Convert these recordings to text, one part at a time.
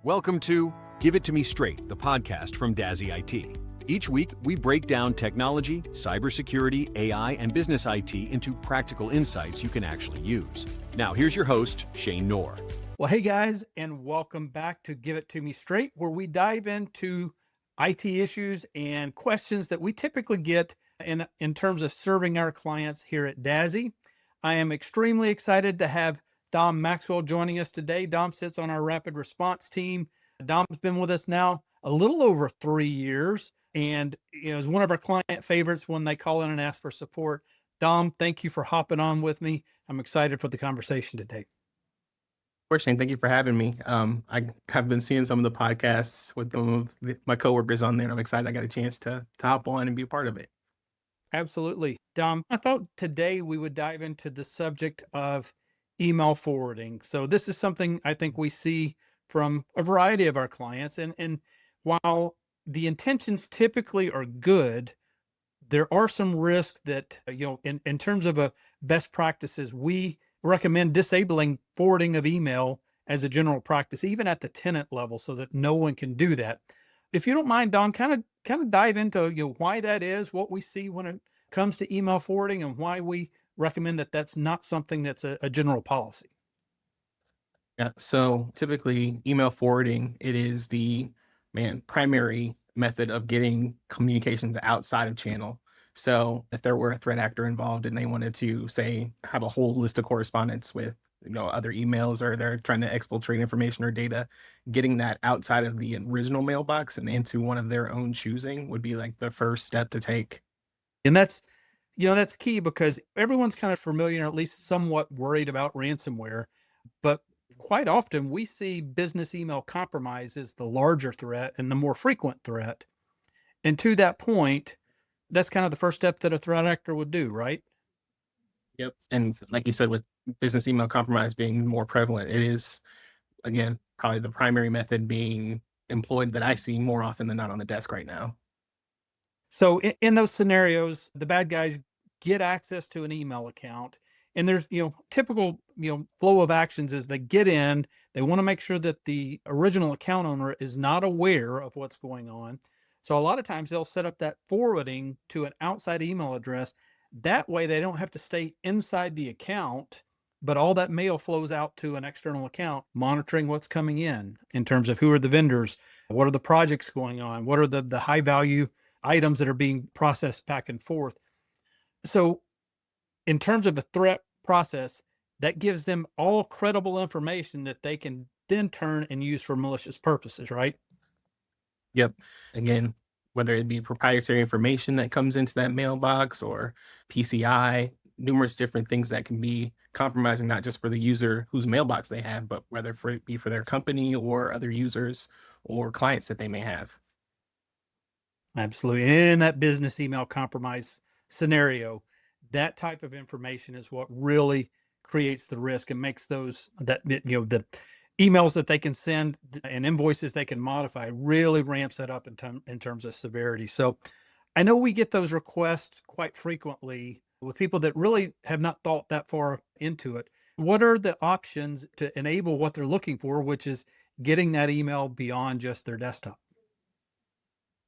Welcome to Give It To Me Straight, the podcast from Dazzy IT. Each week, we break down technology, cybersecurity, AI, and business IT into practical insights you can actually use. Now, here's your host, Shane Knorr. Well, hey guys, and welcome back to Give It To Me Straight, where we dive into IT issues and questions that we typically get in terms of serving our clients here at Dazzy. I am extremely excited to have Dom Maxwell joining us today. Dom sits on our rapid response team. Dom's been with us now a little over 3 years and is one of our client favorites when they call in and ask for support. Dom, thank you for hopping on with me. I'm excited for the conversation today. Shane, thank you for having me. I have been seeing some of the podcasts with some of my coworkers on there, and I'm excited I got a chance to hop on and be a part of it. Absolutely. Dom, I thought today we would dive into the subject of email forwarding. So this is something I think we see from a variety of our clients. And while the intentions typically are good, there are some risks that, in terms of a best practices, we recommend disabling forwarding of email as a general practice, even at the tenant level, so that no one can do that. If you don't mind, Don, kind of dive into why that is, what we see when it comes to email forwarding, and why we recommend that that's not something that's a general policy. Yeah. So typically, email forwarding it is the primary method of getting communications outside of channel. So if there were a threat actor involved and they wanted to say have a whole list of correspondence with other emails, or they're trying to exfiltrate information or data, getting that outside of the original mailbox and into one of their own choosing would be like the first step to take. And that's key, because everyone's kind of familiar, or at least somewhat worried about ransomware. But quite often we see business email compromise as the larger threat and the more frequent threat. And to that point, that's kind of the first step that a threat actor would do, right? Yep. And like you said, with business email compromise being more prevalent, it is, again, probably the primary method being employed that I see more often than not on the desk right now. So in those scenarios, the bad guys get access to an email account, and there's, typical, flow of actions is they get in, they want to make sure that the original account owner is not aware of what's going on. So a lot of times they'll set up that forwarding to an outside email address. That way they don't have to stay inside the account, but all that mail flows out to an external account, monitoring what's coming in terms of who are the vendors, what are the projects going on, what are the high value items that are being processed back and forth. So in terms of a threat process, that gives them all credible information that they can then turn and use for malicious purposes, right? Yep. Again, whether it be proprietary information that comes into that mailbox or PCI, numerous different things that can be compromising, not just for the user whose mailbox they have, but whether it be for their company or other users or clients that they may have. Absolutely. In that business email compromise scenario, that type of information is what really creates the risk and makes the emails that they can send and invoices they can modify really ramps that up in terms of severity. So I know we get those requests quite frequently with people that really have not thought that far into it. What are the options to enable what they're looking for, which is getting that email beyond just their desktop?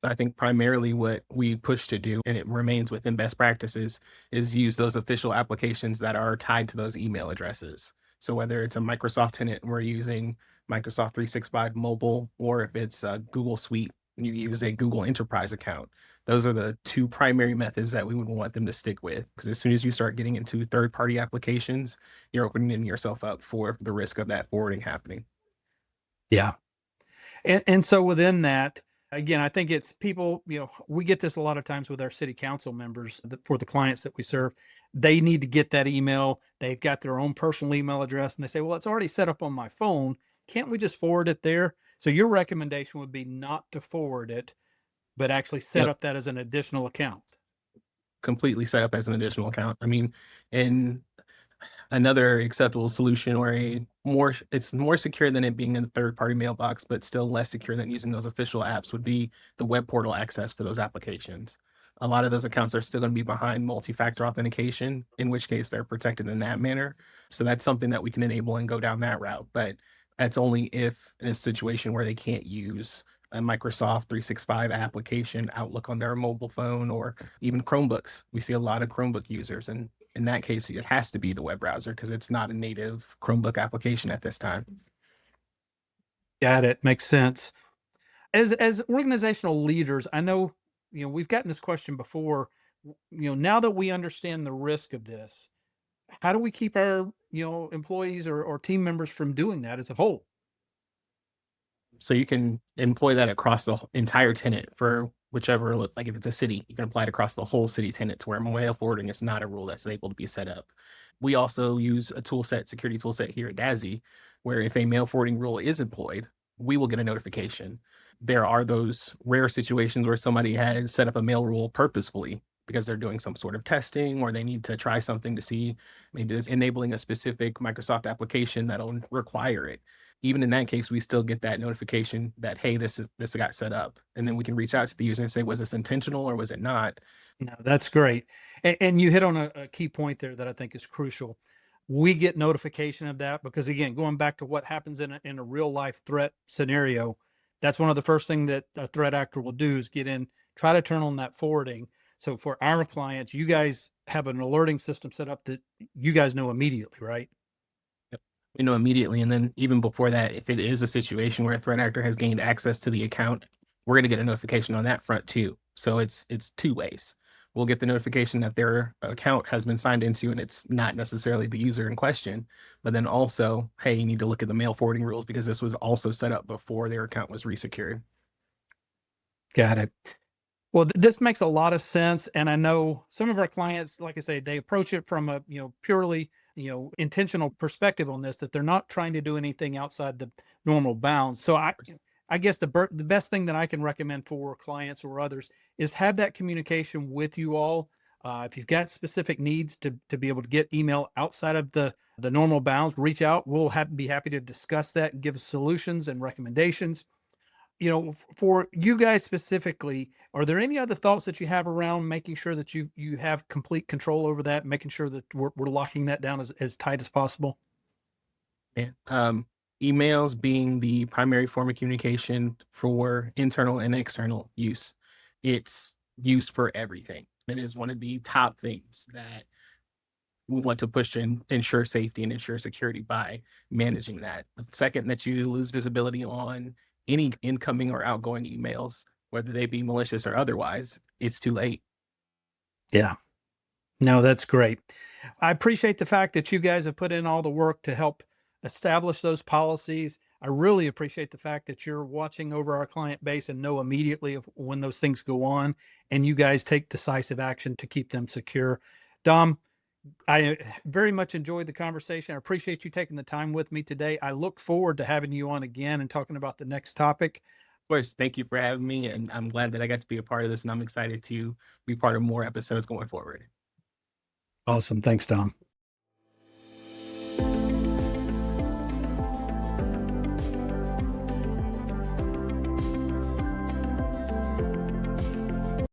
I think primarily what we push to do, and it remains within best practices, is use those official applications that are tied to those email addresses. So whether it's a Microsoft tenant, we're using Microsoft 365 mobile, or if it's a Google Suite, you use a Google Enterprise account. Those are the two primary methods that we would want them to stick with. Because as soon as you start getting into third-party applications, you're opening yourself up for the risk of that forwarding happening. Yeah. And so within that, again, I think it's people, we get this a lot of times with our city council members for the clients that we serve. They need to get that email. They've got their own personal email address and they say, well, it's already set up on my phone. Can't we just forward it there? So your recommendation would be not to forward it, but actually set Yep. up that as an additional account. Completely set up as an additional account. I mean, and another acceptable solution, or it's more secure than it being in a third-party mailbox, but still less secure than using those official apps, would be the web portal access for those applications. A lot of those accounts are still going to be behind multi-factor authentication, in which case they're protected in that manner. So that's something that we can enable and go down that route. But That's only if in a situation where they can't use a Microsoft 365 application, Outlook on their mobile phone, or even Chromebooks. We see a lot of Chromebook users, and in that case, it has to be the web browser because it's not a native Chromebook application at this time. Got it. Makes sense. As organizational leaders, I know, we've gotten this question before. Now that we understand the risk of this, how do we keep our, employees or team members from doing that as a whole? So you can employ that across the entire tenant for whichever, like if it's a city, you can apply it across the whole city tenant to where mail forwarding is not a rule that's able to be set up. We also use a security tool set here at DASI, where if a mail forwarding rule is employed, we will get a notification. There are those rare situations where somebody has set up a mail rule purposefully because they're doing some sort of testing or they need to try something to see maybe it's enabling a specific Microsoft application that'll require it. Even in that case, we still get that notification that, hey, this got set up. And then we can reach out to the user and say, was this intentional or was it not? No, that's great. And you hit on a key point there that I think is crucial. We get notification of that because, again, going back to what happens in a real life threat scenario, that's one of the first thing that a threat actor will do is get in, try to turn on that forwarding. So for our clients, you guys have an alerting system set up that you guys know immediately, right? We know immediately. And then even before that, if it is a situation where a threat actor has gained access to the account, we're going to get a notification on that front too. So it's two ways. We'll get the notification that their account has been signed into and it's not necessarily the user in question, but then also, hey, you need to look at the mail forwarding rules because this was also set up before their account was resecured. Got it. Well, this makes a lot of sense. And I know some of our clients, like I say, they approach it from a, purely, intentional perspective on this, that they're not trying to do anything outside the normal bounds. So I guess the best thing that I can recommend for clients or others is have that communication with you all. If you've got specific needs to be able to get email outside of the normal bounds, reach out. We'll be happy to discuss that and give solutions and recommendations. For you guys specifically, are there any other thoughts that you have around making sure that you have complete control over that, making sure that we're locking that down as tight as possible? Yeah. Emails being the primary form of communication for internal and external use. It's used for everything. It is one of the top things that we want to push and ensure safety and ensure security by managing that. The second that you lose visibility on any incoming or outgoing emails, whether they be malicious or otherwise, it's too late. Yeah. No, that's great. I appreciate the fact that you guys have put in all the work to help establish those policies. I really appreciate the fact that you're watching over our client base and know immediately of when those things go on, and you guys take decisive action to keep them secure. Dom, I very much enjoyed the conversation. I appreciate you taking the time with me today. I look forward to having you on again and talking about the next topic. Of course, thank you for having me, and I'm glad that I got to be a part of this, and I'm excited to be part of more episodes going forward. Awesome. Thanks, Dom.